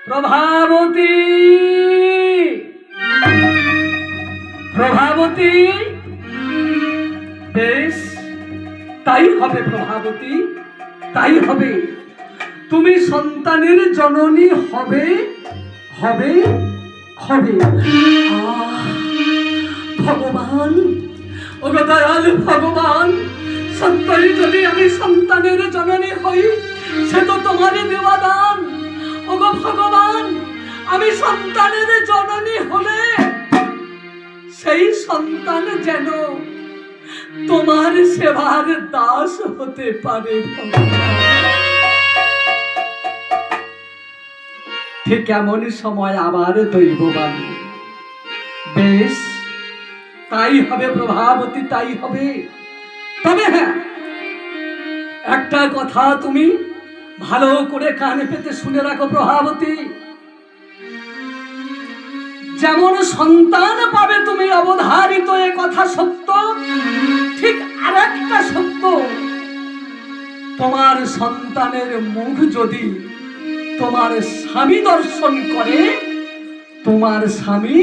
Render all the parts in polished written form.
প্রভাবতী, প্রভাবতী। বেশ, তাই হবে প্রভাবতী, তাই হবে। তুমি সন্তানের জননী হবে, হবে, হবে। ভগবান, ওগো দয়াল ভগবান, সত্যই যদি আমি সন্তানের জননী হই, সে তো তোমারই দেওয়া দান। ওগো ভগবান, আমি সন্তানের জননী হলে সেই সন্তান যেন তোমার সেবার দাস হতে পারে। ঠিক এমন সময় আবার দৈববাণী। বেশ, তাই হবে প্রভাবতী, তাই হবে। তবে হ্যাঁ, একটা কথা তুমি ভালো করে কানে পেতে শুনে রাখো প্রভাবতী। যেমন সন্তান পাবে তুমি অবধারিত, এ কথা সত্য, ঠিক আর একটা সত্য, তোমার সন্তানের মুখ যদি তোমার স্বামী দর্শন করে, তোমার স্বামী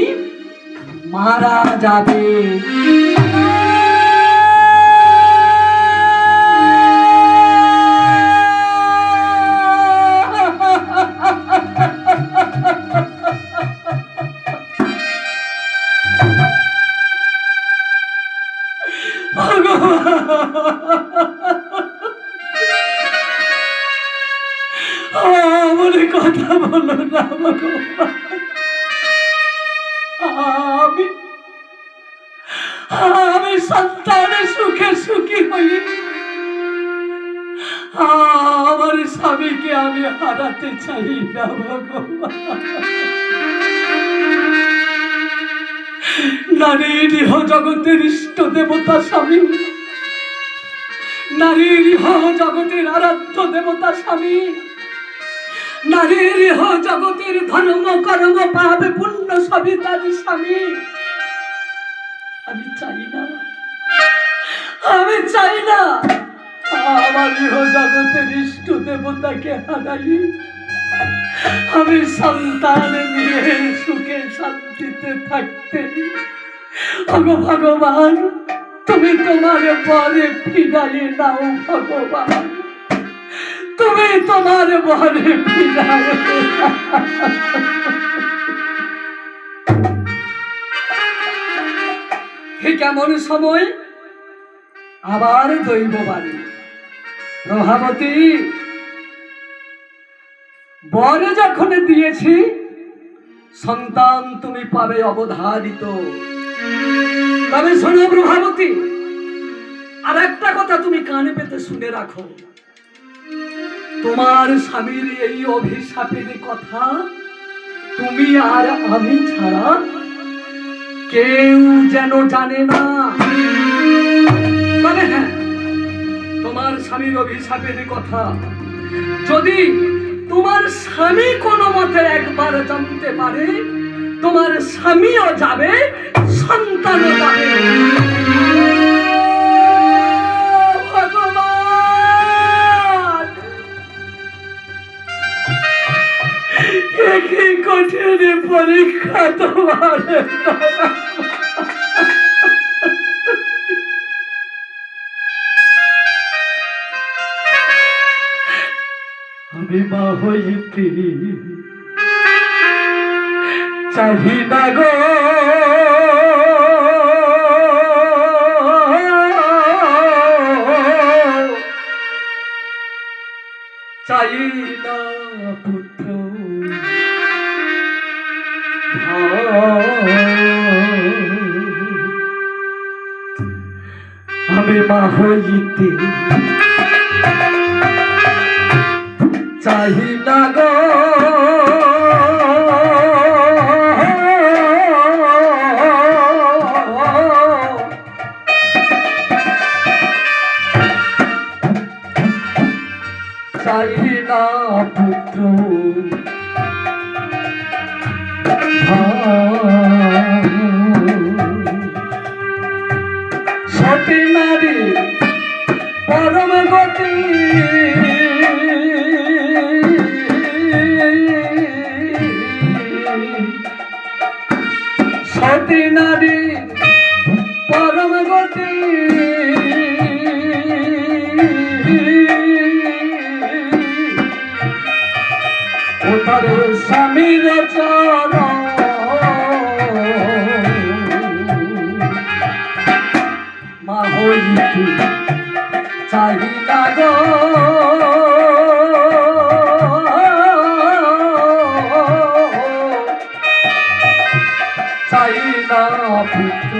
মারা যাবে। বলে কথা বলো না ভগবান। আমি সন্তানের সুখে সুখী হই, আমার স্বামীকে আমি হারাতে চাই না ভগবান। নারীর ইহ জগতের ইষ্ট দেবতা স্বামী, নারীর ইহ জগতের আরাধ্য দেবতা স্বামী, নারীর ইহ জগতের ধর্ম কর্ম পাবে পুণ্য সবই তার স্বামী। আমি চাই না, আমি চাই না আমার ইহ জগতের ইষ্ট দেবতাকে হারাই। আমি সন্তান নিয়ে সুখে শান্তিতে থাকতে, ওগো ভগবান, তুমি তোমার বরে ফিরাই নাও ভগবান, তুমি তোমার বরে ফিরাই। ঠিক এমন সময় আবার দৈববাণী। প্রভাবতী, বরে যখন দিয়েছি, সন্তান তুমি পাবে অবধারিত। তবে শোনো প্রভাবতী, আর একটা কথা তুমি কানে পেতে শুনে রাখো। তোমার স্বামীর এই অভিশাপের কথা তুমি আর আমি ছাড়া কেউ যেন জানে না। মানে হ্যাঁ, তোমার স্বামীর অভিশাপের কথা যদি তোমার স্বামী কোনো মতে একবার জানতে পারে, তোমার স্বামীও যাবে, সন্তানও যাবে। ভগবান, কি কঠিন পরীক্ষা তোমার। আমি মা হইতে চাহি না গো, চাই না পুত্র, আমি মা হইতে চাহি না গো, চাই না পুত্র, সতী নারী পরম গতি সতী নারী পরম গতি ও তার স্বামীর চরণ মা হইতে চাই না গো চাই না পুত্র